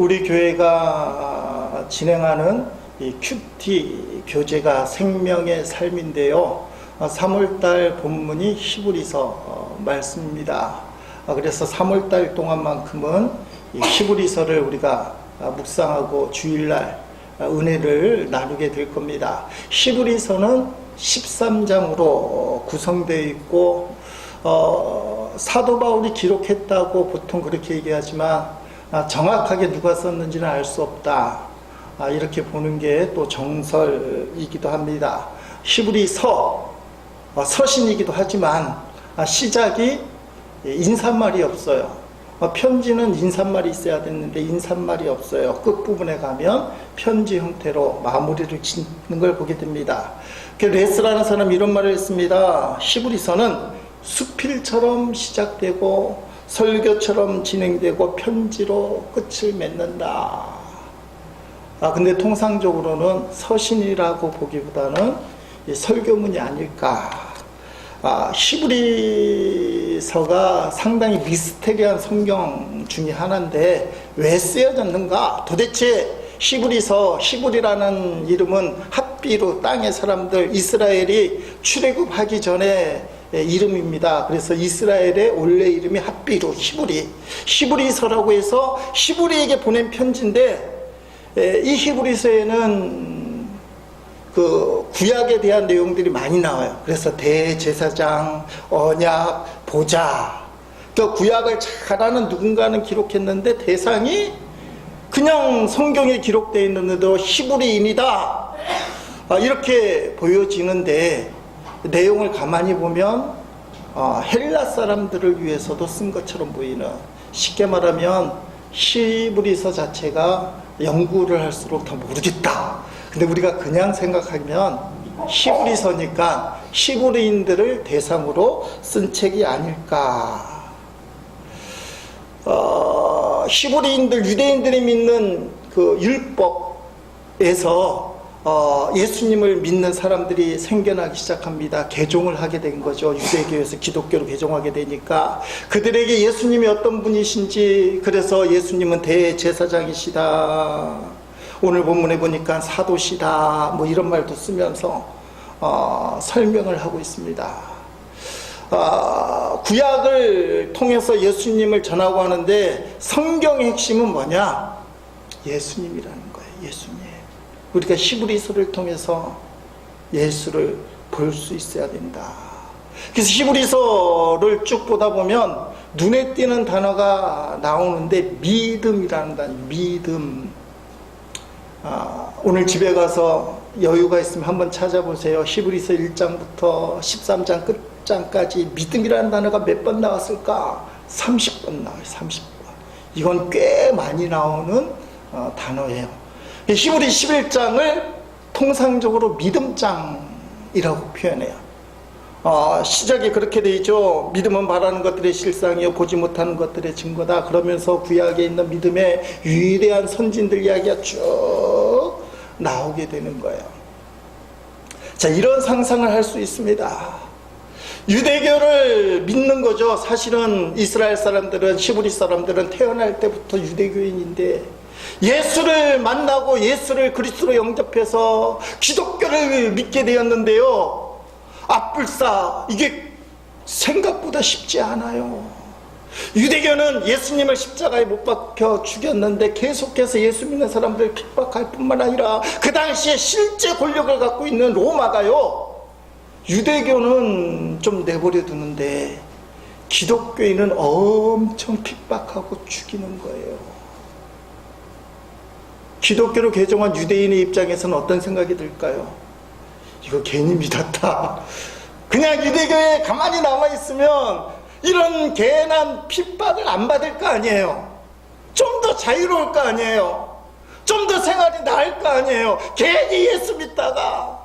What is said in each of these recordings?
우리 교회가 진행하는 이 큐티 교재가 생명의 삶인데요. 3월달 본문이 히브리서 말씀입니다. 그래서 3월달 동안만큼은 이 히브리서를 우리가 묵상하고 주일날 은혜를 나누게 될 겁니다. 히브리서는 13장으로 구성되어 있고 사도 바울이 기록했다고 보통 그렇게 얘기하지만 정확하게 누가 썼는지는 알 수 없다, 이렇게 보는 게 또 정설이기도 합니다. 히브리서 서신이기도 하지만 시작이 인사말이 없어요. 편지는 인사말이 있어야 됐는데 인사말이 없어요. 끝부분에 가면 편지 형태로 마무리를 짓는 걸 보게 됩니다. 레스라는 사람이 이런 말을 했습니다. 히브리서는 수필처럼 시작되고 설교처럼 진행되고 편지로 끝을 맺는다. 근데 통상적으로는 서신이라고 보기보다는 설교문이 아닐까. 히브리서가 상당히 미스테리한 성경 중에 하나인데 왜 쓰여졌는가? 도대체 히브리라는 이름은 핫비루, 땅의 사람들, 이스라엘이 출애굽하기 전에 이름입니다. 그래서 이스라엘의 원래 이름이 핫비루, 히브리서라고 해서 히브리에게 보낸 편지인데, 이 히브리서에는 그 구약에 대한 내용들이 많이 나와요. 그래서 대제사장, 언약, 보좌. 그 구약을 잘 아는 누군가는 기록했는데 대상이 그냥 성경에 기록되어 있는데도 히브리인이다, 이렇게 보여지는데, 내용을 가만히 보면 헬라 사람들을 위해서도 쓴 것처럼 보이는, 쉽게 말하면 히브리서 자체가 연구를 할수록 더 모르겠다. 근데 우리가 그냥 생각하면 히브리서니까 히브리인들을 대상으로 쓴 책이 아닐까. 히브리인들, 유대인들이 믿는 그 율법에서 예수님을 믿는 사람들이 생겨나기 시작합니다. 개종을 하게 된 거죠. 유대교에서 기독교로 개종하게 되니까 그들에게 예수님이 어떤 분이신지, 그래서 예수님은 대제사장이시다, 오늘 본문에 보니까 사도시다, 뭐 이런 말도 쓰면서 설명을 하고 있습니다. 구약을 통해서 예수님을 전하고 하는데 성경의 핵심은 뭐냐? 예수님이라는 거예요. 예수님. 우리가 히브리서를 통해서 예수를 볼 수 있어야 된다. 그래서 히브리서를 쭉 보다 보면 눈에 띄는 단어가 나오는데 믿음이라는 단어, 믿음. 오늘 집에 가서 여유가 있으면 한번 찾아보세요. 히브리서 1장부터 13장 끝장까지 믿음이라는 단어가 몇 번 나왔을까? 30번 나와요. 30번. 이건 꽤 많이 나오는 단어예요. 히브리 11장을 통상적으로 믿음장이라고 표현해요. 시작이 그렇게 되어 있죠. 믿음은 바라는 것들의 실상이요 보지 못하는 것들의 증거다. 그러면서 구약에 있는 믿음의 위대한 선진들 이야기가 쭉 나오게 되는 거예요. 자, 이런 상상을 할 수 있습니다. 유대교를 믿는 거죠. 사실은 이스라엘 사람들은, 히브리 사람들은 태어날 때부터 유대교인인데 예수를 만나고 예수를 그리스도로 영접해서 기독교를 믿게 되었는데요, 앞불사 이게 생각보다 쉽지 않아요. 유대교는 예수님을 십자가에 못 박혀 죽였는데 계속해서 예수 믿는 사람들을 핍박할 뿐만 아니라 그 당시에 실제 권력을 갖고 있는 로마가요, 유대교는 좀 내버려 두는데 기독교인은 엄청 핍박하고 죽이는 거예요. 기독교로 개종한 유대인의 입장에서는 어떤 생각이 들까요? 이거 괜히 믿었다. 그냥 유대교에 가만히 남아있으면 이런 괜한 핍박을 안 받을 거 아니에요. 좀 더 자유로울 거 아니에요. 좀 더 생활이 나을 거 아니에요. 괜히 예수 믿다가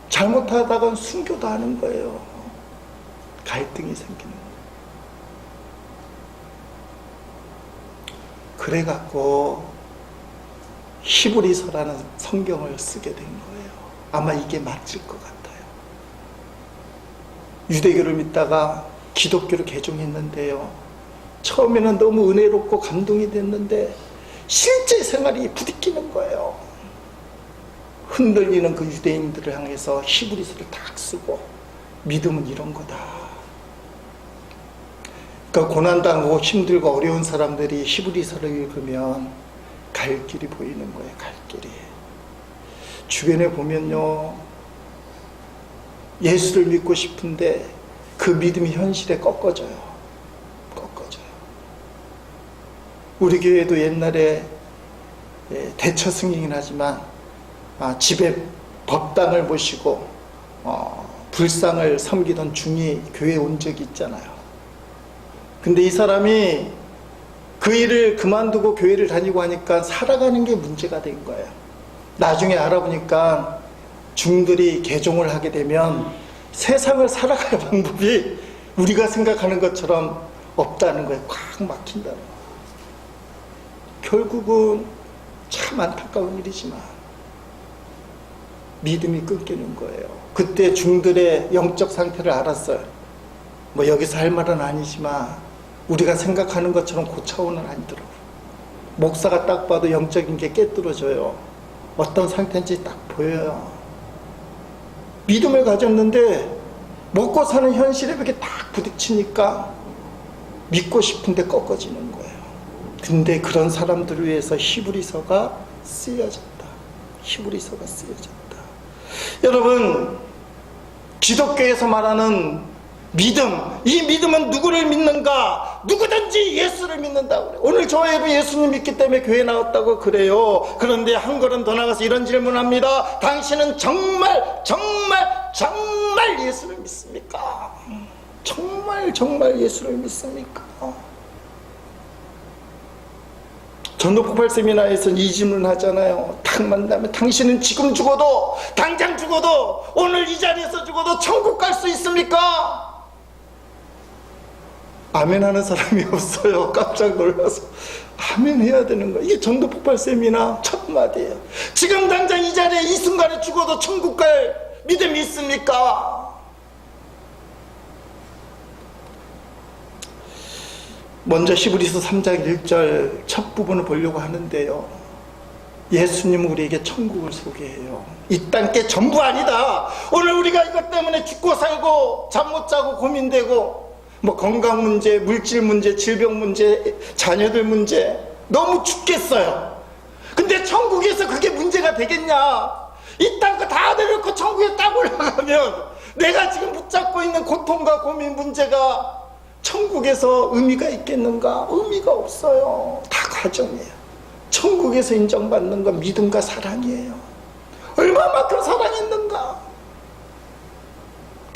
잘못하다간 순교도 하는 거예요. 갈등이 생기는 거예요. 그래갖고 히브리서라는 성경을 쓰게 된 거예요. 아마 이게 맞을 것 같아요. 유대교를 믿다가 기독교를 개종했는데요, 처음에는 너무 은혜롭고 감동이 됐는데 실제 생활이 부딪히는 거예요. 흔들리는 그 유대인들을 향해서 히브리서를 딱 쓰고 믿음은 이런 거다. 그러니까 고난당하고 힘들고 어려운 사람들이 히브리서를 읽으면 갈 길이 보이는 거예요. 갈 길이. 주변에 보면요, 예수를 믿고 싶은데 그 믿음이 현실에 꺾어져요. 우리 교회도 옛날에 대처 승이긴 하지만 집에 법당을 모시고 불상을 섬기던 중이 교회에 온 적이 있잖아요. 근데 이 사람이 그 일을 그만두고 교회를 다니고 하니까 살아가는 게 문제가 된 거예요. 나중에 알아보니까 중들이 개종을 하게 되면 세상을 살아갈 방법이 우리가 생각하는 것처럼 없다는 거예요. 꽉 막힌다는 거예요. 결국은 참 안타까운 일이지만 믿음이 끊기는 거예요. 그때 중들의 영적 상태를 알았어요. 뭐 여기서 할 말은 아니지만 우리가 생각하는 것처럼 고차원은 아니더라고요. 목사가 딱 봐도 영적인 게 깨뚫어져요. 어떤 상태인지 딱 보여요. 믿음을 가졌는데 먹고 사는 현실에 이렇게 딱 부딪히니까 믿고 싶은데 꺾어지는 거예요. 근데 그런 사람들을 위해서 히브리서가 쓰여졌다. 히브리서가 쓰여졌다. 여러분, 기독교에서 말하는 믿음, 이 믿음은 누구를 믿는가? 누구든지 예수를 믿는다고 그래요. 오늘 저희도 예수님 믿기 때문에 교회 나왔다고 그래요. 그런데 한 걸음 더 나가서 이런 질문합니다. 당신은 정말 예수를 믿습니까? 정말 예수를 믿습니까? 전도폭발 세미나에서는 이 질문 하잖아요. 딱 만나면 당신은 지금 죽어도, 당장 죽어도, 오늘 이 자리에서 죽어도 천국 갈 수 있습니까? 아멘 하는 사람이 없어요. 깜짝 놀라서 아멘 해야 되는 거예요. 이게 전도폭발 세미나 첫 마디예요. 지금 당장 이 자리에 이 순간에 죽어도 천국 갈 믿음이 있습니까? 먼저 히브리서 3장 1절 첫 부분을 보려고 하는데요, 예수님은 우리에게 천국을 소개해요. 이 땅 게 전부 아니다. 오늘 우리가 이것 때문에 죽고 살고 잠 못 자고 고민되고 뭐 건강 문제, 물질 문제, 질병 문제, 자녀들 문제 너무 죽겠어요. 근데 천국에서 그게 문제가 되겠냐? 이 땅 거 다 내려놓고 천국에 딱 올라가면 내가 지금 붙잡고 있는 고통과 고민 문제가 천국에서 의미가 있겠는가? 의미가 없어요. 다 가정이에요. 천국에서 인정받는 건 믿음과 사랑이에요. 얼마만큼 사랑했는가?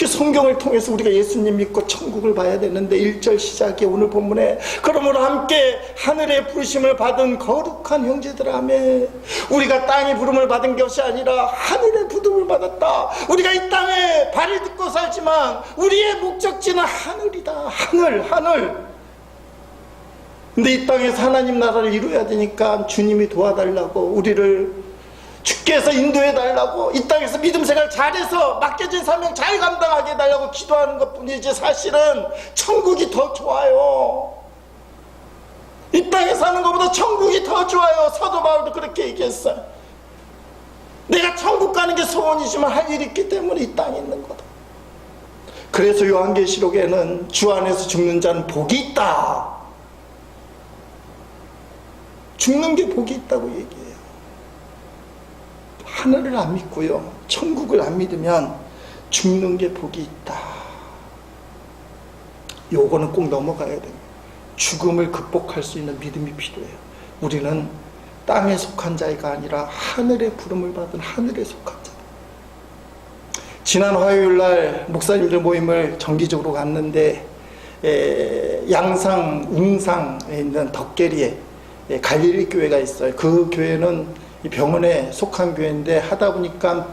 성경을 통해서 우리가 예수님 믿고 천국을 봐야 되는데 1절 시작에 오늘 본문에 그러므로 함께 하늘의 부르심을 받은 거룩한 형제들아 아멘. 우리가 땅의 부름을 받은 것이 아니라 하늘의 부름을 받았다. 우리가 이 땅에 발을 딛고 살지만 우리의 목적지는 하늘이다. 하늘. 근데 이 땅에서 하나님 나라를 이루어야 되니까 주님이 도와달라고, 우리를 주께서 인도해달라고, 이 땅에서 믿음 생활 잘해서 맡겨진 사명 잘 감당하게 해달라고 기도하는 것 뿐이지 사실은 천국이 더 좋아요. 이 땅에 사는 것보다 천국이 더 좋아요. 사도 바울도 그렇게 얘기했어요. 내가 천국 가는 게 소원이지만 할 일이 있기 때문에 이 땅에 있는 거다. 그래서 요한계시록에는 주 안에서 죽는 자는 복이 있다. 죽는 게 복이 있다고 얘기해요. 하늘을 안 믿고요, 천국을 안 믿으면 죽는 게 복이 있다. 요거는 꼭 넘어가야 됩니다. 죽음을 극복할 수 있는 믿음이 필요해요. 우리는 땅에 속한 자가 아니라 하늘의 부름을 받은 하늘에 속한 자. 지난 화요일날 목사님들 모임을 정기적으로 갔는데 양상, 웅상에 있는 덕계리에 갈릴리 교회가 있어요. 그 교회는 병원에 속한 교회인데 하다 보니까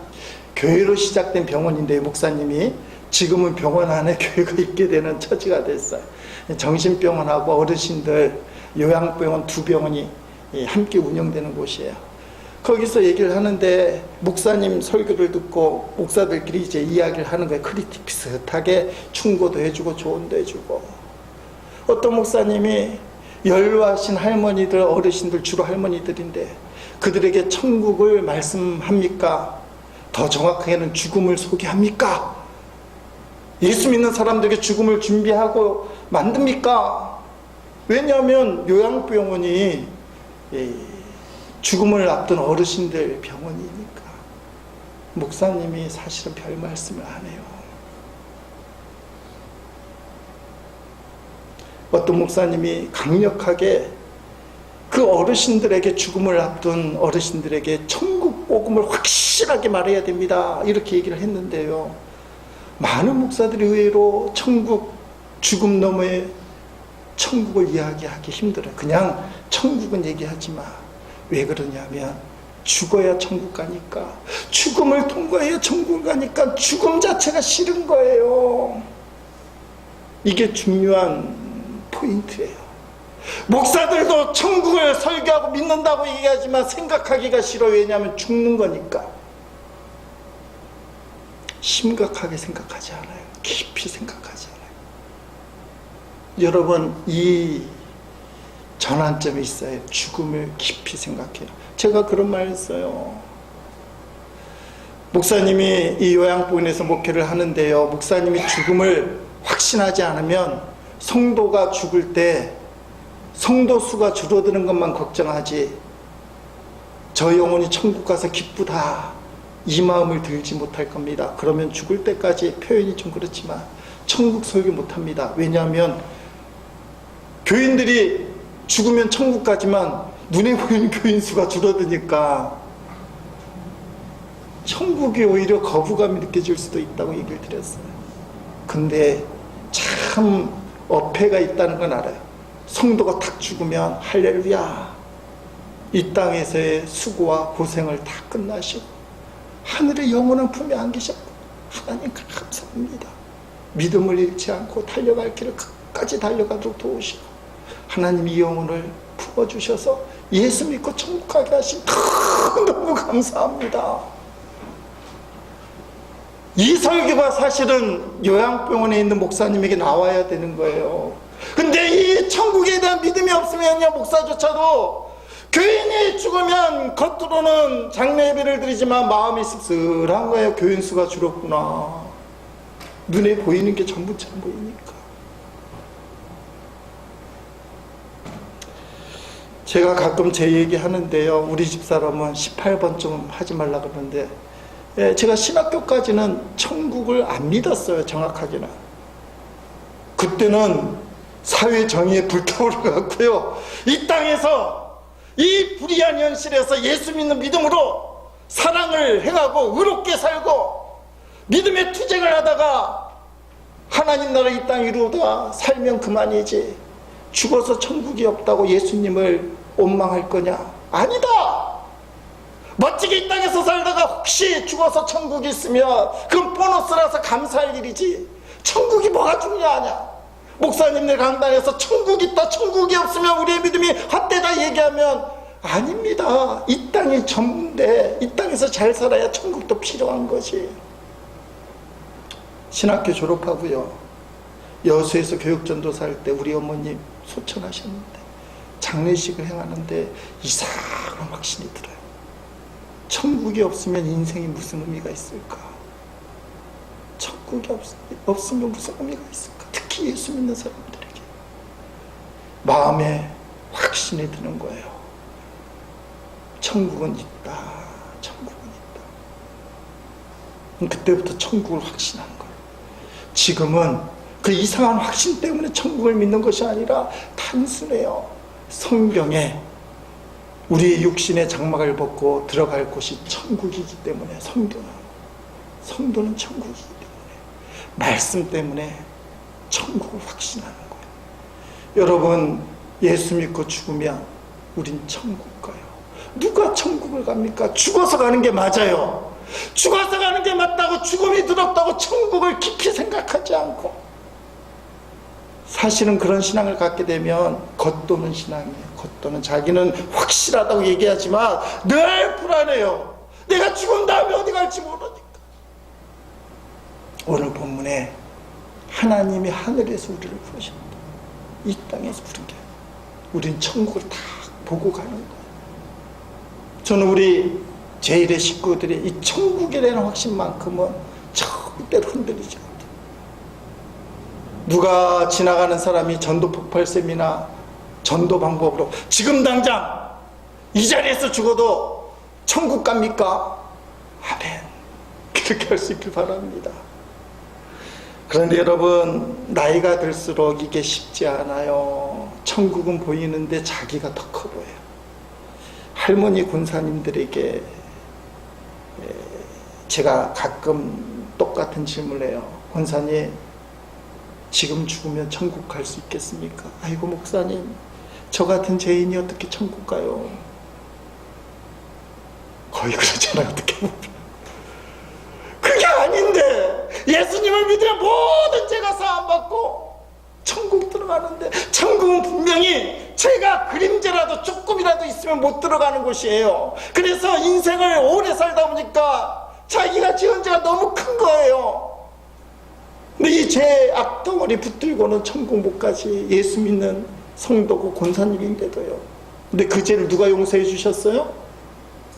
교회로 시작된 병원인데 목사님이 지금은 병원 안에 교회가 있게 되는 처지가 됐어요. 정신병원하고 어르신들 요양병원 두 병원이 함께 운영되는 곳이에요. 거기서 얘기를 하는데 목사님 설교를 듣고 목사들끼리 이제 이야기를 하는 거예요. 크리틱 비슷하게 충고도 해주고 조언도 해주고. 어떤 목사님이 연로하신 할머니들, 어르신들, 주로 할머니들인데 그들에게 천국을 말씀합니까? 더 정확하게는 죽음을 소개합니까? 예수 믿는 사람들에게 죽음을 준비하고 만듭니까? 왜냐하면 요양병원이 죽음을 앞둔 어르신들 병원이니까. 목사님이 사실은 별 말씀을 안 해요. 어떤 목사님이 강력하게 그 어르신들에게, 죽음을 앞둔 어르신들에게 천국 복음을 확실하게 말해야 됩니다, 이렇게 얘기를 했는데요, 많은 목사들이 의외로 죽음 너머의 천국을 이야기하기 힘들어요. 그냥 천국은 얘기하지 마. 왜 그러냐면 죽어야 천국 가니까, 죽음을 통과해야 천국을 가니까 죽음 자체가 싫은 거예요. 이게 중요한 포인트예요. 목사들도 천국을 설교하고 믿는다고 얘기하지만 생각하기가 싫어. 왜냐하면 죽는 거니까. 심각하게 생각하지 않아요. 깊이 생각하지 않아요. 여러분, 이 전환점이 있어요. 죽음을 깊이 생각해요. 제가 그런 말 했어요. 목사님이 이 요양병원에서 목회를 하는데요, 목사님이 죽음을 확신하지 않으면 성도가 죽을 때 성도 수가 줄어드는 것만 걱정하지 저 영혼이 천국 가서 기쁘다, 이 마음을 들지 못할 겁니다. 그러면 죽을 때까지, 표현이 좀 그렇지만 천국 설교 못합니다. 왜냐하면 교인들이 죽으면 천국 가지만 눈에 보이는 교인 수가 줄어드니까 천국이 오히려 거부감이 느껴질 수도 있다고 얘기를 드렸어요. 근데 참 어폐가 있다는 건 알아요. 성도가 탁 죽으면 할렐루야, 이 땅에서의 수고와 고생을 다 끝나시고 하늘의 영원한 품에 안기셨고 하나님 감사합니다, 믿음을 잃지 않고 달려갈 길을 끝까지 달려가도록 도우시고 하나님 이 영혼을 품어주셔서 예수 믿고 천국 가게 하신 너무 감사합니다. 이 설교가 사실은 요양병원에 있는 목사님에게 나와야 되는 거예요. 근데 이 천국에 대한 믿음이 없으면요, 목사조차도 교인이 죽으면 겉으로는 장례 예배를 드리지만 마음이 씁쓸한 거예요. 교인 수가 줄었구나. 눈에 보이는 게 전부처럼 보이니까. 제가 가끔 제 얘기 하는데요, 우리 집사람은 18번 좀 하지 말라 그러는데, 제가 신학교까지는 천국을 안 믿었어요. 정확하게는 그때는 사회 정의에 불타오르고요, 이 땅에서 이 불의한 현실에서 예수 믿는 믿음으로 사랑을 행하고 의롭게 살고 믿음의 투쟁을 하다가 하나님 나라 이 땅 이루다 살면 그만이지, 죽어서 천국이 없다고 예수님을 원망할 거냐? 아니다. 멋지게 이 땅에서 살다가 혹시 죽어서 천국이 있으면 그건 보너스라서 감사할 일이지, 천국이 뭐가 중요하냐? 목사님들 강단에서 천국이 있다, 천국이 없으면 우리의 믿음이 헛되다 얘기하면 아닙니다. 이 땅이 전부인데 이 땅에서 잘 살아야 천국도 필요한 것이. 신학교 졸업하고요, 여수에서 교육전도사 할 때 우리 어머님 소천하셨는데 장례식을 행하는데 이상한 확신이 들어요. 천국이 없으면 인생이 무슨 의미가 있을까? 천국이 없으면 무슨 의미가 있을까? 특히 예수 믿는 사람들에게 마음에 확신이 드는 거예요. 천국은 있다. 천국은 있다. 그때부터 천국을 확신하는 거예요. 지금은 그 이상한 확신 때문에 천국을 믿는 것이 아니라 단순해요. 성경에 우리의 육신의 장막을 벗고 들어갈 곳이 천국이기 때문에, 성도는 천국이기 때문에, 말씀 때문에 천국을 확신하는 거예요. 여러분, 예수 믿고 죽으면 우린 천국 가요. 누가 천국을 갑니까? 죽어서 가는 게 맞아요. 죽어서 가는 게 맞다고, 죽음이 두렵다고 천국을 깊이 생각하지 않고, 사실은 그런 신앙을 갖게 되면 겉도는 신앙이에요. 겉도는, 자기는 확실하다고 얘기하지만 늘 불안해요. 내가 죽은 다음에 어디 갈지 모르니까. 오늘 본문에 하나님이 하늘에서 우리를 부르셨다. 이 땅에서 부른 게 우린 천국을 다 보고 가는 거예요. 저는 우리 제1의 식구들이 이 천국에 대한 확신만큼은 절대로 흔들리지 않아요. 누가 지나가는 사람이 전도 폭발sem이나 전도 방법으로 지금 당장 이 자리에서 죽어도 천국 갑니까? 아멘. 그렇게 할 수 있길 바랍니다. 그런데 여러분, 나이가 들수록 이게 쉽지 않아요. 천국은 보이는데 자기가 더 커 보여요. 할머니 군사님들에게 제가 가끔 똑같은 질문을 해요. 권사님, 지금 죽으면 천국 갈 수 있겠습니까? 아이고 목사님, 저 같은 죄인이 어떻게 천국 가요? 거의 그러잖아요. 어떻게 보면 그게 아닌데, 예수님을 믿으면 모든 죄가 사함받고 천국 들어가는데, 천국은 분명히 죄가 그림자라도 조금이라도 있으면 못 들어가는 곳이에요. 그래서 인생을 오래 살다 보니까 자기가 지은 죄가 너무 큰 거예요. 근데 이 죄 악덩어리 붙들고는 천국 못 가지. 예수 믿는 성도고 권사님인데도요. 근데 그 죄를 누가 용서해 주셨어요?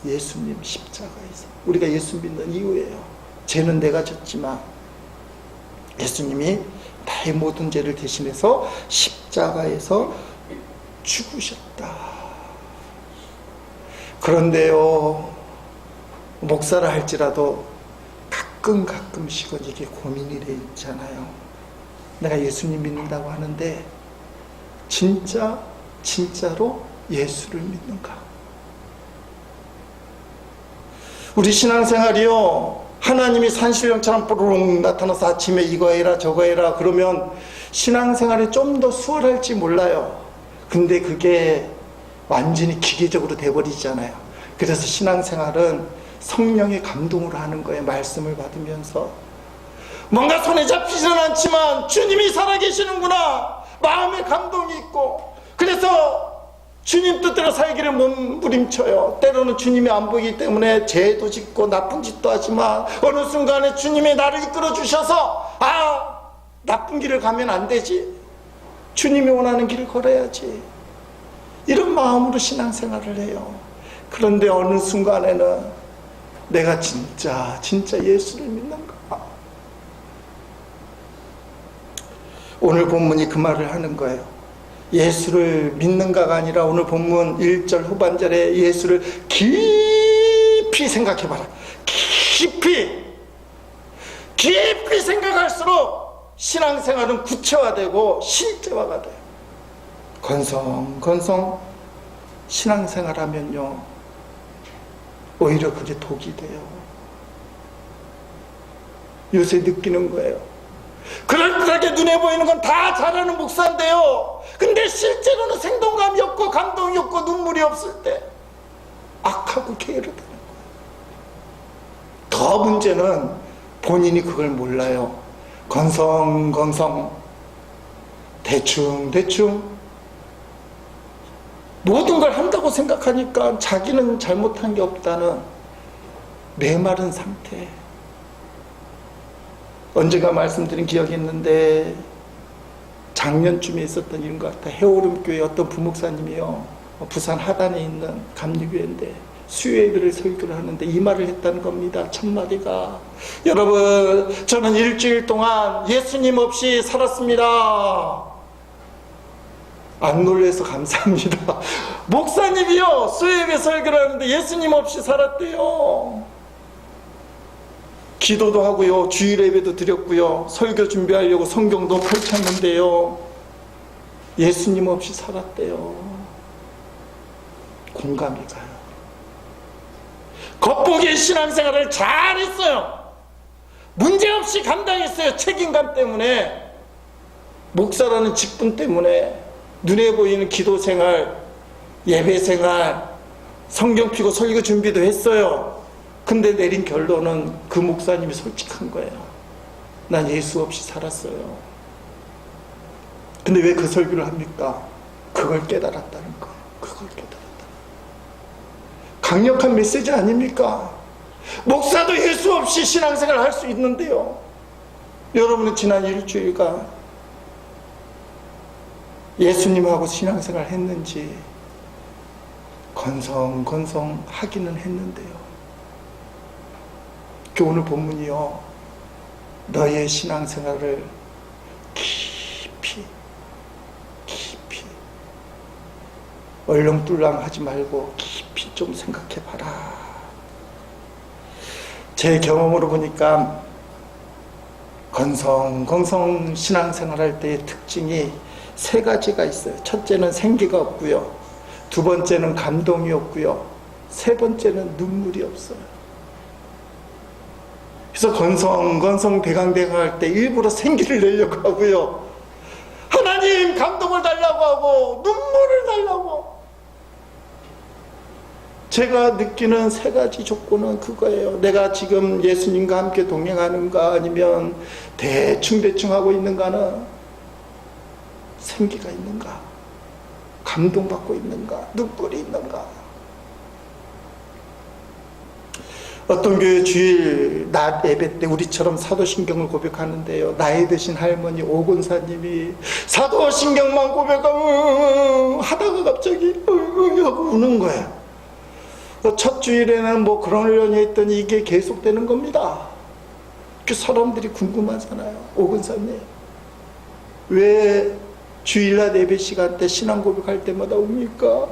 예수님 십자가에서. 우리가 예수 믿는 이유예요. 죄는 내가 졌지만 예수님이 나의 모든 죄를 대신해서 십자가에서 죽으셨다. 그런데요, 목사라 할지라도 가끔씩은 이게 고민이 돼 있잖아요. 내가 예수님 믿는다고 하는데 진짜로 예수를 믿는가? 우리 신앙생활이요, 하나님이 산신령처럼 뽀로롱 나타나서 아침에 이거 해라 저거 해라 그러면 신앙생활이 좀 더 수월할지 몰라요. 근데 그게 완전히 기계적으로 돼버리잖아요. 그래서 신앙생활은 성령의 감동으로 하는 거예요. 말씀을 받으면서 뭔가 손에 잡히지는 않지만 주님이 살아계시는구나, 마음에 감동이 있고, 그래서 주님 뜻대로 살기를 몸부림쳐요. 때로는 주님이 안 보이기 때문에 죄도 짓고 나쁜 짓도 하지만 어느 순간에 주님이 나를 이끌어 주셔서 나쁜 길을 가면 안 되지, 주님이 원하는 길을 걸어야지, 이런 마음으로 신앙생활을 해요. 그런데 어느 순간에는 내가 진짜 예수를 믿는가? 오늘 본문이 그 말을 하는 거예요. 예수를 믿는가가 아니라 오늘 본문 1절 후반절에 예수를 깊이 생각해봐라. 깊이 생각할수록 신앙생활은 구체화되고 실제화가 돼요. 건성 신앙생활하면요, 오히려 그게 독이 돼요. 요새 느끼는 거예요. 그럴듯하게 눈에 보이는 건 다 잘하는 목사인데요, 근데 실제로는 생동감이 없고 감동이 없고 눈물이 없을 때 악하고 게으르다는 거예요. 더 문제는 본인이 그걸 몰라요. 건성 대충 모든 걸 한다고 생각하니까 자기는 잘못한 게 없다는 메마른 상태. 언젠가 말씀드린 기억이 있는데 작년쯤에 있었던 일인 것 같아요. 해오름교회 어떤 부목사님이요, 부산 하단에 있는 감리교회인데 수요예배를 설교를 하는데 이 말을 했다는 겁니다. 첫 마디가, 여러분, 저는 일주일 동안 예수님 없이 살았습니다. 안 놀래서 감사합니다. 목사님이요, 수요예배 설교를 하는데 예수님 없이 살았대요. 기도도 하고요, 주일 예배도 드렸고요, 설교 준비하려고 성경도 펼쳤는데요, 예수님 없이 살았대요. 공감이 가요. 겉보기에 신앙생활을 잘했어요. 문제없이 감당했어요. 책임감 때문에, 목사라는 직분 때문에 눈에 보이는 기도생활, 예배생활, 성경 피고 설교 준비도 했어요. 근데 내린 결론은 그 목사님이 솔직한 거예요. 난 예수 없이 살았어요. 근데 왜 그 설교를 합니까? 그걸 깨달았다는 거예요. 그걸 깨달았다. 강력한 메시지 아닙니까? 목사도 예수 없이 신앙생활을 할 수 있는데요, 여러분은 지난 일주일간 예수님하고 신앙생활 했는지 건성건성 하기는 했는데요. 오늘 본문이요, 너의 신앙생활을 깊이 얼렁뚱땅 하지 말고 깊이 좀 생각해 봐라. 제 경험으로 보니까 건성건성 신앙생활 할 때의 특징이 세 가지가 있어요. 첫째는 생기가 없고요, 두 번째는 감동이 없고요, 세 번째는 눈물이 없어요. 그래서 건성건성 대강대강 할 때 일부러 생기를 내려고 하고요, 하나님 감동을 달라고 하고 눈물을 달라고. 제가 느끼는 세 가지 조건은 그거예요. 내가 지금 예수님과 함께 동행하는가, 아니면 대충 하고 있는가는 생기가 있는가, 감동받고 있는가, 눈물이 있는가. 어떤 교회 주일 낮 예배 때 우리처럼 사도신경을 고백하는데요, 나이 드신 할머니 오건사님이 사도신경만 고백하고 하다가 갑자기 하고 우는 거예요. 첫 주일에는 뭐 그러려니 했더니 이게 계속되는 겁니다. 그 사람들이 궁금하잖아요. 오건사님 왜 주일날 예배 시간 때 신앙 고백할 때마다 웁니까?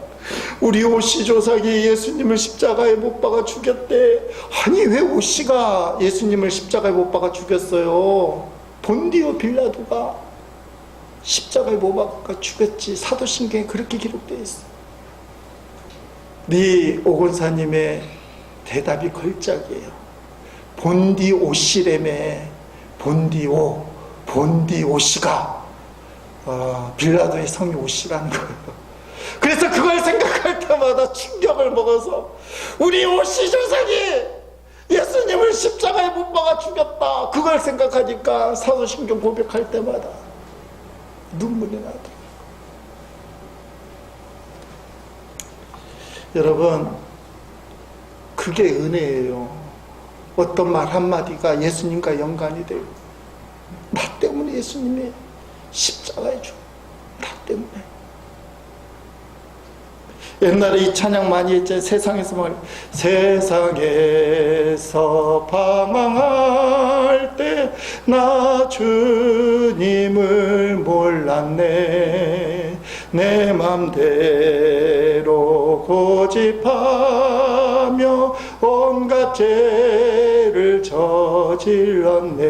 우리 오씨 조상이 예수님을 십자가에 못 박아 죽였대. 아니 왜 오씨가 예수님을 십자가에 못 박아 죽였어요? 본디오 빌라도가 십자가에 못 박아 죽였지. 사도신경에 그렇게 기록되어 있어. 네 오건사님의 대답이 걸작이에요. 본디 오씨래매. 본디 오씨가 빌라도의 성이 오씨라는 거예요. 그래서 그걸 생각할 때마다 충격을 먹어서 우리 오씨 조상이 예수님을 십자가에 못 박아 죽였다, 그걸 생각하니까 사도신경 고백할 때마다 눈물이 나더라고요. 여러분, 그게 은혜예요. 어떤 말 한마디가 예수님과 연관이 돼요. 나 때문에 예수님이 십자가에 죽어. 나 때문에. 옛날에 이 찬양 많이 했잖아요. 세상에서 방황할 때 나 주님을 몰랐네. 내 맘대로 고집하며 온갖 죄를 저질렀네.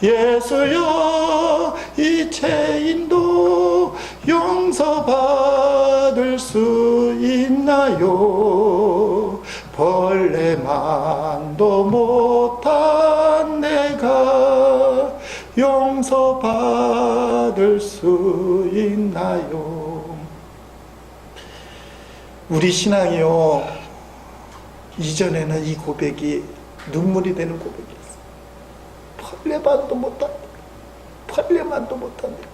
예수여, 이 죄인도 용서받을 수 있나요? 벌레만도 못한 내가 용서받을 수 있나요? 우리 신앙이요, 이전에는 이 고백이 눈물이 되는 고백이었어요. 벌레만도 못한다.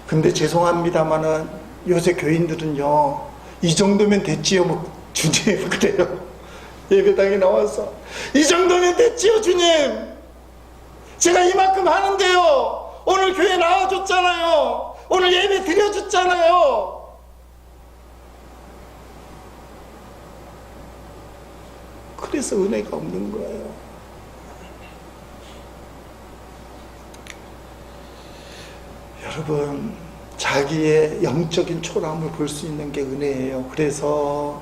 근데 죄송합니다마는 요새 교인들은요, 이 정도면 됐지요, 뭐 주님 그래요. 예배당에 나와서 이 정도면 됐지요 주님, 제가 이만큼 하는데요, 오늘 교회 나와줬잖아요, 오늘 예배 드려줬잖아요. 그래서 은혜가 없는 거예요. 여러분, 자기의 영적인 초라함을 볼 수 있는 게 은혜예요. 그래서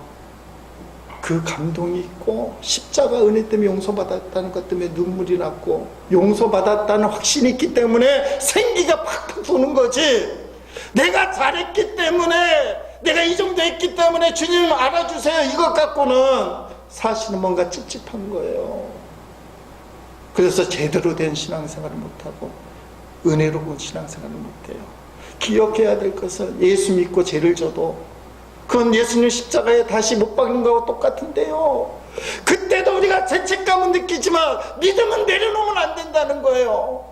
그 감동이 있고, 십자가 은혜 때문에 용서받았다는 것 때문에 눈물이 났고, 용서받았다는 확신이 있기 때문에 생기가 팍팍 도는 거지. 내가 잘했기 때문에, 내가 이 정도 했기 때문에 주님 알아주세요, 이것 갖고는 사실은 뭔가 찝찝한 거예요. 그래서 제대로 된 신앙생활을 못하고 은혜로운 신앙생활을 못해요. 기억해야 될 것은, 예수 믿고 죄를 져도 그건 예수님 십자가에 다시 못 박는 거하고 똑같은데요, 그때도 우리가 죄책감은 느끼지만 믿음은 내려놓으면 안 된다는 거예요.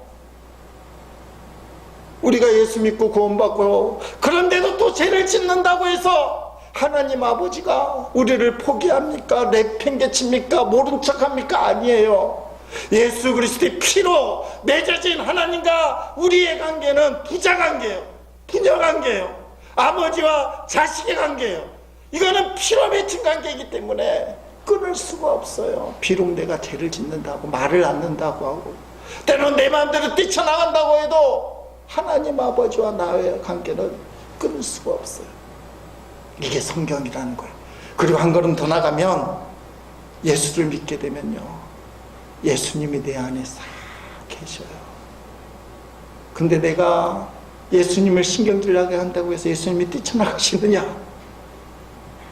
우리가 예수 믿고 구원받고 그런데도 또 죄를 짓는다고 해서 하나님 아버지가 우리를 포기합니까? 내팽개칩니까? 모른 척합니까? 아니에요. 예수 그리스도의 피로 맺어진 하나님과 우리의 관계는 부자관계예요. 부녀 관계예요. 아버지와 자식의 관계예요. 이거는 피로 맺힌 관계이기 때문에 끊을 수가 없어요. 비록 내가 죄를 짓는다고 말을 않는다고 하고 때로는 내 마음대로 뛰쳐나간다고 해도 하나님 아버지와 나의 관계는 끊을 수가 없어요. 이게 성경이라는 거예요. 그리고 한 걸음 더 나가면 예수를 믿게 되면요, 예수님이 내 안에 싹 계셔요. 근데 내가 예수님을 신경질나게 한다고 해서 예수님이 뛰쳐나가시느냐?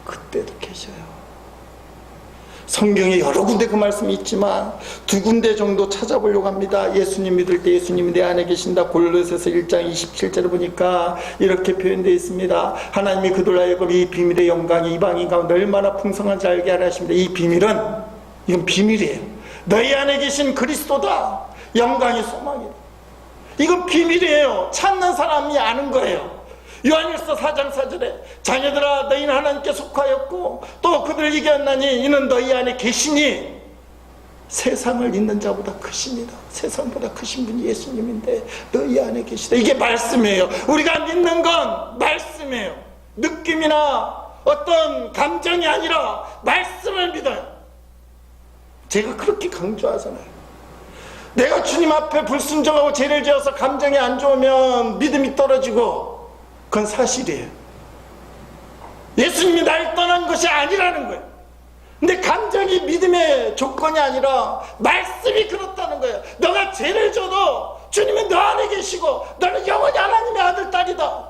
그때도 계셔요. 성경에 여러 군데 그 말씀이 있지만 두 군데 정도 찾아보려고 합니다. 예수님 믿을 때 예수님이 내 안에 계신다. 골로새서 1장 27절을 보니까 이렇게 표현되어 있습니다. 하나님이 그들 하여금 이 비밀의 영광이 이방인 가운데 얼마나 풍성한지 알게 하려 하십니다. 이 비밀은, 이건 비밀이에요. 너희 안에 계신 그리스도다. 영광이 소망이다. 이건 비밀이에요. 찾는 사람이 아는 거예요. 요한일서 4장 4절에 자녀들아 너희는 하나님께 속하였고 또 그들을 이겼나니 이는 너희 안에 계시니 세상을 잇는 자보다 크십니다. 세상보다 크신 분이 예수님인데 너희 안에 계시다. 이게 말씀이에요. 우리가 믿는 건 말씀이에요. 느낌이나 어떤 감정이 아니라 말씀을 믿어요. 제가 그렇게 강조하잖아요. 내가 주님 앞에 불순종하고 죄를 지어서 감정이 안 좋으면 믿음이 떨어지고 그건 사실이에요. 예수님이 날 떠난 것이 아니라는 거예요. 근데 감정이 믿음의 조건이 아니라 말씀이 그렇다는 거예요. 너가 죄를 져도 주님은 너 안에 계시고 너는 영원히 하나님의 아들, 딸이다.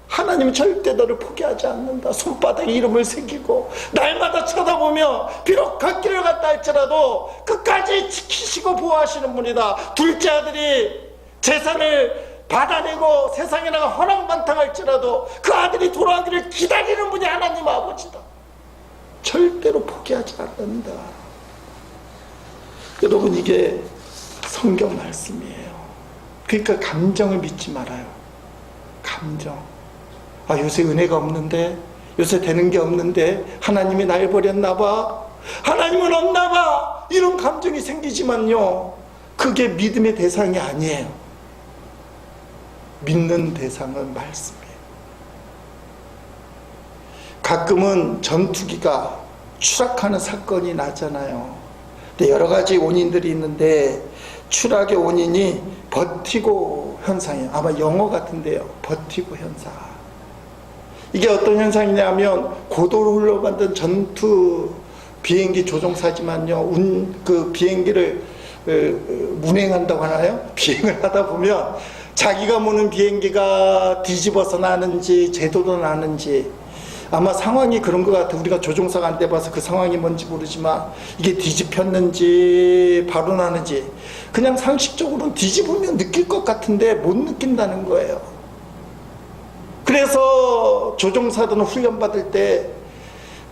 하나님은 절대 너를 포기하지 않는다. 손바닥에 이름을 새기고 날마다 쳐다보며 비록 걷길을 갔다 할지라도 끝까지 지키시고 보호하시는 분이다. 둘째 아들이 재산을 받아내고 세상에 나가 허랑방탕할지라도 그 아들이 돌아오기를 기다리는 분이 하나님 아버지다. 절대로 포기하지 않는다. 여러분, 이게 성경 말씀이에요. 그러니까 감정을 믿지 말아요. 감정. 아, 요새 은혜가 없는데, 요새 되는 게 없는데 하나님이 날 버렸나 봐, 하나님은 없나 봐, 이런 감정이 생기지만요, 그게 믿음의 대상이 아니에요. 믿는 대상은 말씀이에요. 가끔은 전투기가 추락하는 사건이 나잖아요. 근데 여러 가지 원인들이 있는데 추락의 원인이 버티고 현상이에요. 아마 영어 같은데요. 버티고 현상. 이게 어떤 현상이냐면 고도로 흘러간던 전투 비행기 조종사지만요, 그 비행기를 운행한다고 하나요? 비행을 하다 보면 자기가 모는 비행기가 뒤집어서 나는지 제대로 나는지, 아마 상황이 그런 것 같아요. 우리가 조종사가 안 돼봐서 그 상황이 뭔지 모르지만 이게 뒤집혔는지 바로 나는지 그냥 상식적으로는 뒤집으면 느낄 것 같은데 못 느낀다는 거예요. 그래서 조종사들은 훈련받을 때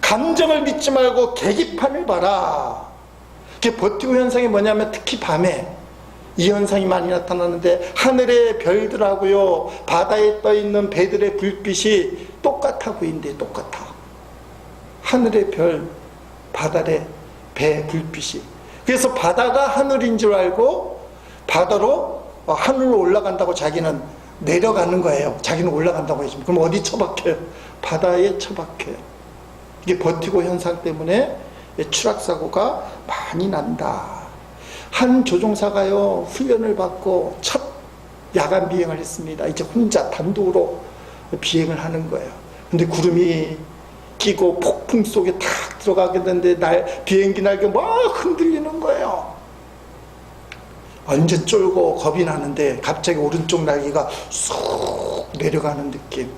감정을 믿지 말고 계기판을 봐라. 그게 버티고 현상이 뭐냐면 특히 밤에 이 현상이 많이 나타나는데 하늘의 별들하고요, 바다에 떠있는 배들의 불빛이 똑같아 보인대. 똑같아. 하늘의 별, 바다의 배 불빛이. 그래서 바다가 하늘인 줄 알고 바다로 하늘로 올라간다고 자기는 내려가는 거예요. 자기는 올라간다고 해주면. 그럼 어디 처박혀요? 바다에 처박혀요. 이게 버티고 현상 때문에 추락사고가 많이 난다. 한 조종사가요, 훈련을 받고 첫 야간 비행을 했습니다. 이제 혼자 단독으로 비행을 하는 거예요. 근데 구름이 끼고 폭풍 속에 탁 들어가게 되는데 비행기 날개 막 흔들리는 거예요. 완전 쫄고 겁이 나는데 갑자기 오른쪽 날개가 쑥 내려가는 느낌.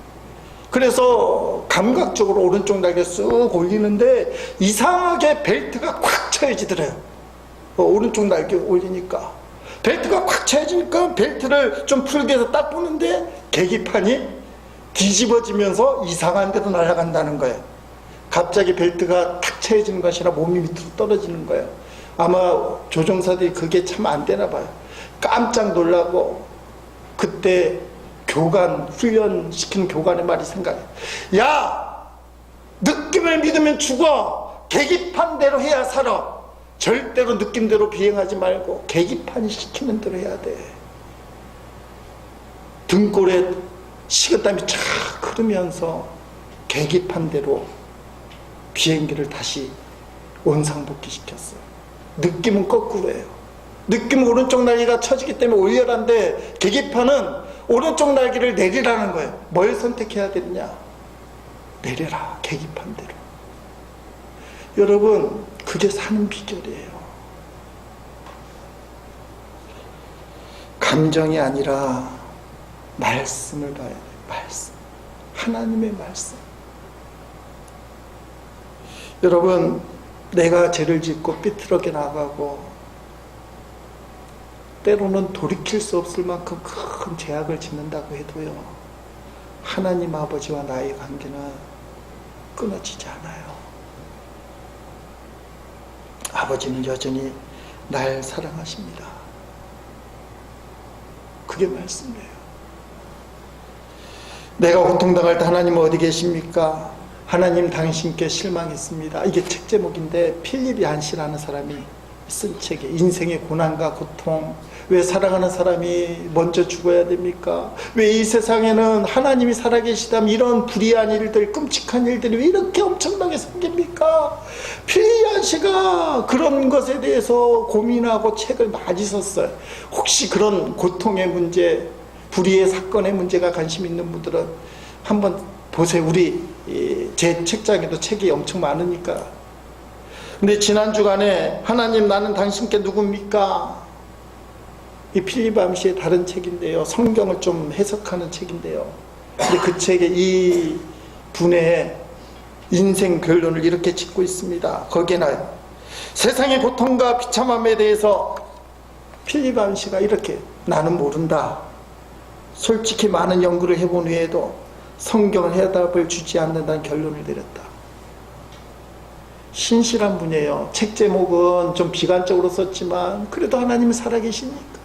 그래서 감각적으로 오른쪽 날개 쑥 올리는데 이상하게 벨트가 꽉 차여지더래요. 오른쪽 날개 올리니까 벨트가 꽉 차여지니까 벨트를 좀 풀게 해서 딱 보는데 계기판이 뒤집어지면서 이상한 데로 날아간다는 거예요. 갑자기 벨트가 탁 차여지는 것이 아니라 몸이 밑으로 떨어지는 거예요. 아마 조종사들이 그게 참 안 되나 봐요. 깜짝 놀라고 그때 교관, 훈련시키는 교관의 말이 생각해. 야, 느낌을 믿으면 죽어. 계기판대로 해야 살아. 절대로 느낌대로 비행하지 말고 계기판이 시키는 대로 해야 돼. 등골에 식은땀이 쫙 흐르면서 계기판 대로 비행기를 다시 원상복귀시켰어요. 느낌은 거꾸로예요. 느낌은 오른쪽 날개가 쳐지기 때문에 올려란데 계기판은 오른쪽 날개를 내리라는 거예요. 뭘 선택해야 되느냐? 내려라, 계기판대로. 여러분, 그게 사는 비결이에요. 감정이 아니라 말씀을 봐야 돼요. 말씀. 하나님의 말씀. 여러분, 내가 죄를 짓고 삐뚤어게 나가고 때로는 돌이킬 수 없을 만큼 큰 죄악을 짓는다고 해도요, 하나님 아버지와 나의 관계는 끊어지지 않아요. 아버지는 여전히 날 사랑하십니다. 그게 말씀이에요. 내가 고통당할 때 하나님은 어디 계십니까? 하나님 당신께 실망했습니다. 이게 책 제목인데 필립 얀시라는 사람이 쓴 책에 인생의 고난과 고통, 왜 사랑하는 사람이 먼저 죽어야 됩니까? 왜 이 세상에는 하나님이 살아계시다면 이런 불의한 일들, 끔찍한 일들이 왜 이렇게 엄청나게 생깁니까? 필립 얀시가 그런 것에 대해서 고민하고 책을 많이 썼어요. 혹시 그런 고통의 문제, 불의의 사건의 문제가 관심 있는 분들은 한번 보세요. 제 책장에도 책이 엄청 많으니까. 근데 지난 주간에 하나님 나는 당신께 누굽니까? 이 필립 얀시의 다른 책인데요. 성경을 좀 해석하는 책인데요. 근데 그 책에 이 분의 인생 결론을 이렇게 짓고 있습니다. 거기에는 세상의 고통과 비참함에 대해서 필립 얀시가 이렇게 나는 모른다. 솔직히 많은 연구를 해본 후에도 성경은 해답을 주지 않는다는 결론을 내렸다. 신실한 분이에요. 책 제목은 좀 비관적으로 썼지만 그래도 하나님은 살아계시니까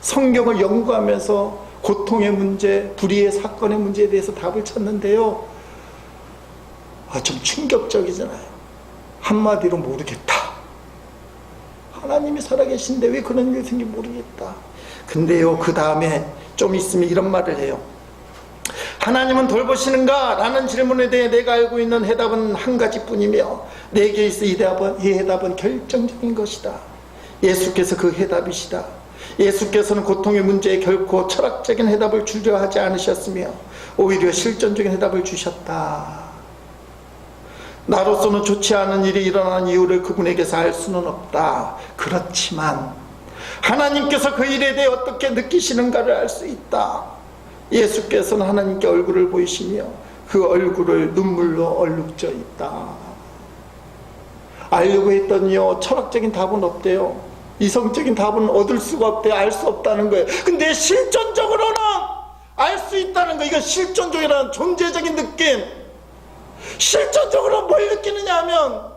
성경을 연구하면서 고통의 문제, 불의의 사건의 문제에 대해서 답을 찾는데요, 좀 충격적이잖아요. 한마디로 모르겠다. 하나님이 살아계신데 왜 그런 일이 생긴지 모르겠다. 근데요, 그 다음에 좀 있으면 이런 말을 해요. 하나님은 돌보시는가? 라는 질문에 대해 내가 알고 있는 해답은 한 가지뿐이며 내게 있어 이 해답은 결정적인 것이다. 예수께서 그 해답이시다. 예수께서는 고통의 문제에 결코 철학적인 해답을 주려 하지 않으셨으며 오히려 실존적인 해답을 주셨다. 나로서는 좋지 않은 일이 일어나는 이유를 그분에게서 알 수는 없다. 그렇지만 하나님께서 그 일에 대해 어떻게 느끼시는가를 알 수 있다. 예수께서는 하나님께 얼굴을 보이시며 그 얼굴을 눈물로 얼룩져 있다. 알려고 했더니요, 철학적인 답은 없대요. 이성적인 답은 얻을 수가 없대요. 알 수 없다는 거예요. 근데 실존적으로는 알 수 있다는 거예요. 이건 실존적이라는 존재적인 느낌. 실존적으로 뭘 느끼느냐 하면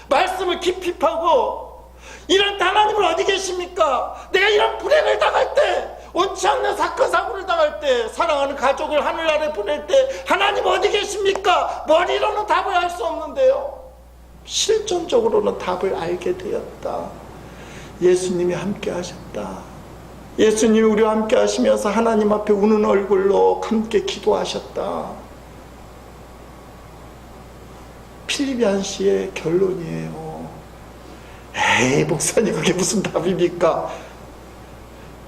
말씀을 깊이 파고, 이런 하나님은 어디 계십니까? 내가 이런 불행을 당할 때, 옳지 않는 사건 사고를 당할 때, 사랑하는 가족을 하늘 아래 보낼 때 하나님 어디 계십니까? 머리로는 답을 알 수 없는데요, 실존적으로는 답을 알게 되었다. 예수님이 함께 하셨다. 예수님이 우리와 함께 하시면서 하나님 앞에 우는 얼굴로 함께 기도하셨다. 필립 얀시의 결론이에요. 에이, 목사님, 그게 무슨 답입니까?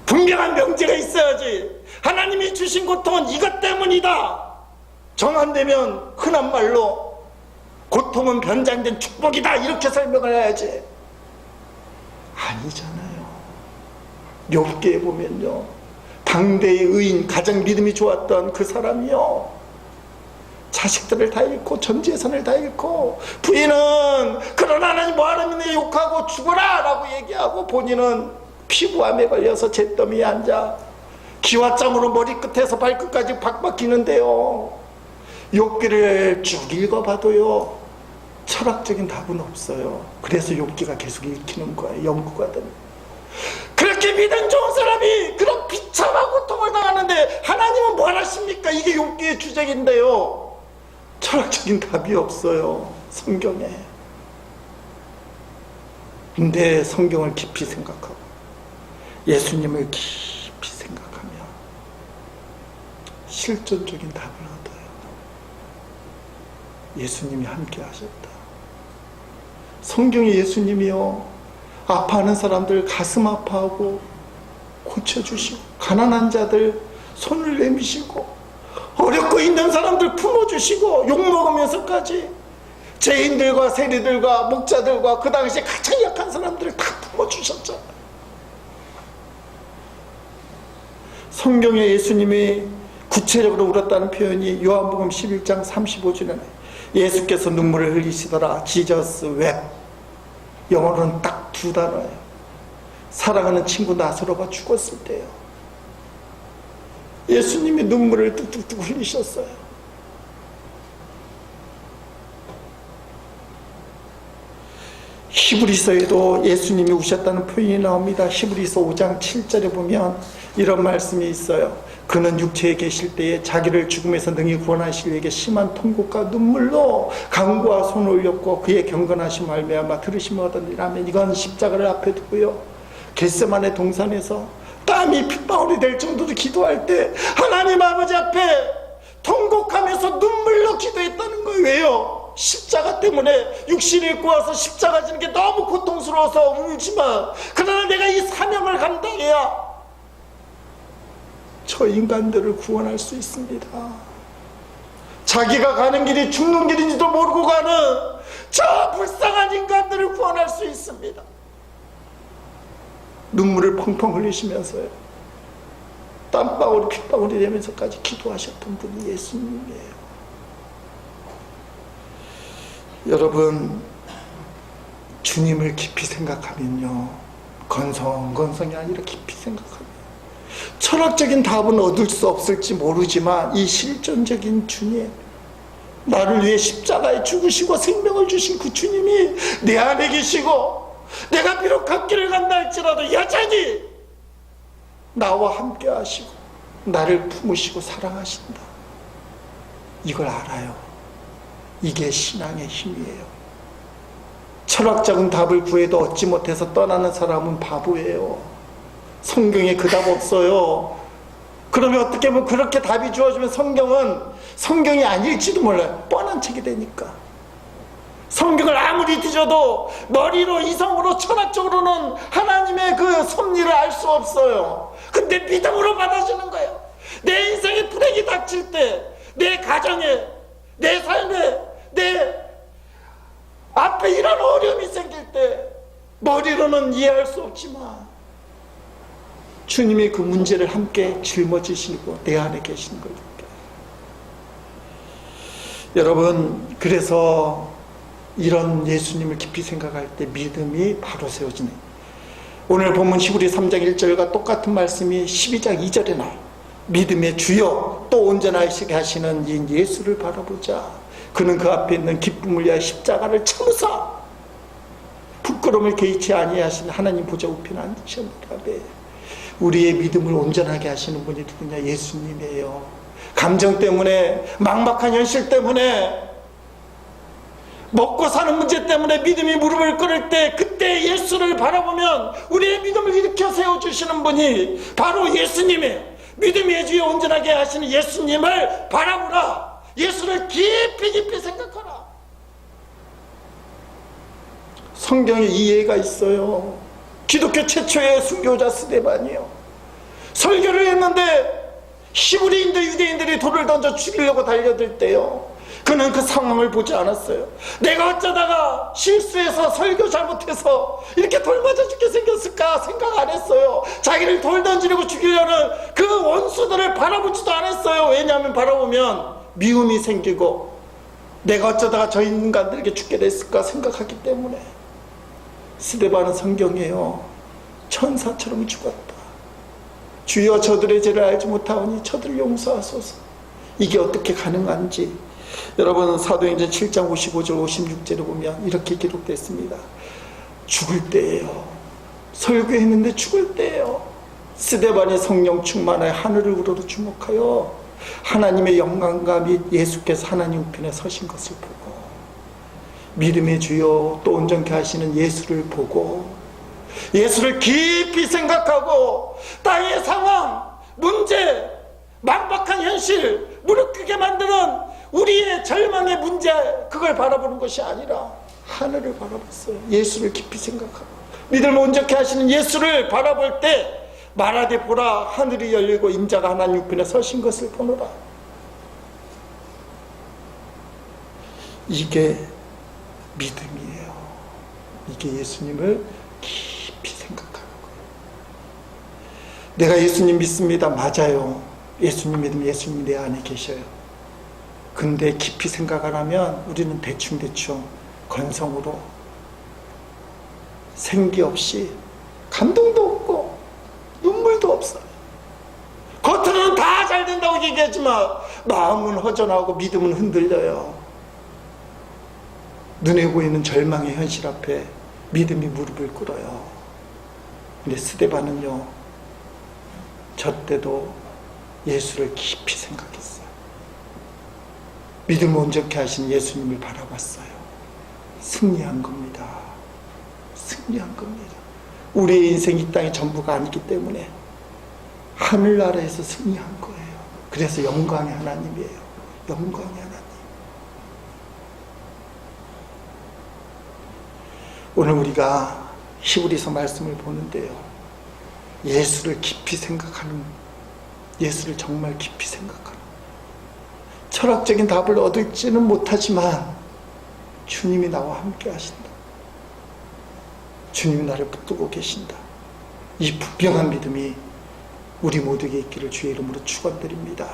분명한 명제가 있어야지. 하나님이 주신 고통은 이것 때문이다. 정한되면 흔한 말로 고통은 변장된 축복이다, 이렇게 설명을 해야지. 아니잖아요. 욥기에 보면요, 당대의 의인, 가장 믿음이 좋았던 그 사람이요, 자식들을 다 잃고 전 재산을 다 잃고, 부인은 그러나 하나님 뭐하러 믿느냐 욕하고 죽어라 라고 얘기하고, 본인은 피부암에 걸려서 잿더미에 앉아 기와장으로 머리끝에서 발끝까지 박박히는데요, 욥기를 쭉 읽어봐도요, 철학적인 답은 없어요. 그래서 욥기가 계속 읽히는 거예요. 연구가 되는. 그렇게 믿음 좋은 사람이 그런 비참한 고통을 당하는데 하나님은 뭘 하십니까? 이게 욥기의 주제인데요, 철학적인 답이 없어요, 성경에. 근데 성경을 깊이 생각하고 예수님을 깊이 생각하면 실존적인 답을 얻어요. 예수님이 함께 하셨다. 성경에 예수님이요, 아파하는 사람들 가슴 아파하고 고쳐주시고, 가난한 자들 손을 내미시고, 어렵고 있는 사람들 품어주시고, 욕먹으면서까지 죄인들과 세리들과 목자들과 그 당시에 가장 약한 사람들을 다 품어주셨잖아요. 성경에 예수님이 구체적으로 울었다는 표현이 요한복음 11장 35절에 예수께서 눈물을 흘리시더라. Jesus wept. 영어로는 딱 두 단어예요. 사랑하는 친구 나사로가 죽었을 때요, 예수님이 눈물을 뚝뚝뚝 흘리셨어요. 히브리서에도 예수님이 우셨다는 표현이 나옵니다. 히브리서 5장 7절에 보면 이런 말씀이 있어요. 그는 육체에 계실 때에 자기를 죽음에서 능히 구원하실 이에게 심한 통곡과 눈물로 강구와 손을 올렸고 그의 경건하심 말미암아 들으심을 얻으리라면, 이건 십자가를 앞에 두고요, 겟세마네 동산에서 땀이 핏방울이 될 정도로 기도할 때 하나님 아버지 앞에 통곡하면서 눈물로 기도했다는 거예요. 왜요? 십자가 때문에 육신을 입고 와서 십자가 지는 게 너무 고통스러워서 울지만, 그러나 내가 이 사명을 감당해야 저 인간들을 구원할 수 있습니다. 자기가 가는 길이 죽는 길인지도 모르고 가는 저 불쌍한 인간들을 구원할 수 있습니다. 눈물을 펑펑 흘리시면서요, 땀방울이 핏방울이 되면서까지 기도하셨던 분이 예수님이에요. 여러분, 주님을 깊이 생각하면요, 건성건성이 아니라 깊이 생각하면 철학적인 답은 얻을 수 없을지 모르지만, 이 실존적인 주님, 나를 위해 십자가에 죽으시고 생명을 주신 그 주님이 내 안에 계시고, 내가 비록 갈 길을 간다 할지라도 여전히 나와 함께 하시고 나를 품으시고 사랑하신다. 이걸 알아요. 이게 신앙의 힘이에요. 철학적인 답을 구해도 얻지 못해서 떠나는 사람은 바보예요. 성경에 그 답 없어요. 그러면 어떻게 보면 그렇게 답이 주어지면 성경은 성경이 아닐지도 몰라요. 뻔한 책이 되니까. 성경을 아무리 뒤져도 머리로, 이성으로, 철학적으로는 하나님의 그 섭리를 알 수 없어요. 근데 믿음으로 받아주는 거예요. 내 인생에 불행이 닥칠 때, 내 가정에, 내 삶에, 내 앞에 이런 어려움이 생길 때 머리로는 이해할 수 없지만 주님이 그 문제를 함께 짊어지시고 내 안에 계시는 걸 느껴요. 여러분, 그래서 이런 예수님을 깊이 생각할 때 믿음이 바로 세워지네. 오늘 본문 히브리 3장 1절과 똑같은 말씀이 12장 2절에 나와요. 믿음의 주여 또 온전하시게 하시는 이 예수를 바라보자. 그는 그 앞에 있는 기쁨을 위하여 십자가를 참으사 부끄러움을 개의치 아니하시는 하나님 보좌 우편에 앉으셨노라되. 우리의 믿음을 온전하게 하시는 분이 누구냐? 예수님이에요. 감정 때문에, 막막한 현실 때문에, 먹고 사는 문제 때문에 믿음이 무릎을 꿇을 때, 그때 예수를 바라보면 우리의 믿음을 일으켜 세워주시는 분이 바로 예수님이에요. 믿음의 주에 온전하게 하시는 예수님을 바라보라. 예수를 깊이 깊이 생각하라. 성경에 이 예가 있어요. 기독교 최초의 순교자 스데반이요. 설교를 했는데 히브리인들, 유대인들이 돌을 던져 죽이려고 달려들 때요, 그는 그 상황을 보지 않았어요. 내가 어쩌다가 실수해서 설교 잘못해서 이렇게 돌 맞아 죽게 생겼을까 생각 안 했어요. 자기를 돌 던지려고 죽이려는 그 원수들을 바라보지도 않았어요. 왜냐하면 바라보면 미움이 생기고 내가 어쩌다가 저 인간들에게 죽게 됐을까 생각하기 때문에. 스데반은 성경이에요. 천사처럼 죽었다. 주여 저들의 죄를 알지 못하오니 저들을 용서하소서. 이게 어떻게 가능한지 여러분, 사도행전 7장 55절 56절에 보면 이렇게 기록됐습니다. 죽을 때예요. 설교했는데 죽을 때예요. 스데반이 성령 충만하여 하늘을 우러러 주목하여 하나님의 영광과 및 예수께서 하나님 우편에 서신 것을 보고, 믿음의 주여 또 온전케 하시는 예수를 보고, 예수를 깊이 생각하고 땅의 상황, 문제, 망박한 현실, 무릎 꿇게 만드는 우리의 절망의 문제, 그걸 바라보는 것이 아니라 하늘을 바라봤어요. 예수를 깊이 생각하고 믿음을 온전케 하시는 예수를 바라볼 때 말하되 보라 하늘이 열리고 인자가 하나님 우편에 서신 것을 보노라. 이게 믿음이에요. 이게 예수님을 깊이 생각하는 거예요. 내가 예수님 믿습니다. 맞아요. 예수님 믿으면 예수님이 내 안에 계셔요. 근데 깊이 생각 안 하면 우리는 대충대충 건성으로 생기 없이 감동도 없고 눈물도 없어요. 겉으로는 다 잘 된다고 얘기하지만 마음은 허전하고 믿음은 흔들려요. 눈에 보이는 절망의 현실 앞에 믿음이 무릎을 꿇어요. 근데 스데반은요, 저 때도 예수를 깊이 생각했어요. 믿음을 온전케 하신 예수님을 바라봤어요. 승리한 겁니다. 승리한 겁니다. 우리의 인생 이 땅이 전부가 아니기 때문에 하늘나라에서 승리한 거예요. 그래서 영광의 하나님이에요. 영광의 하나님. 오늘 우리가 히브리서 말씀을 보는데요, 예수를 깊이 생각하는, 예수를 정말 깊이 생각하는, 철학적인 답을 얻을지는 못하지만 주님이 나와 함께 하신다. 주님이 나를 붙들고 계신다. 이 분명한 믿음이 우리 모두에게 있기를 주의 이름으로 축원드립니다.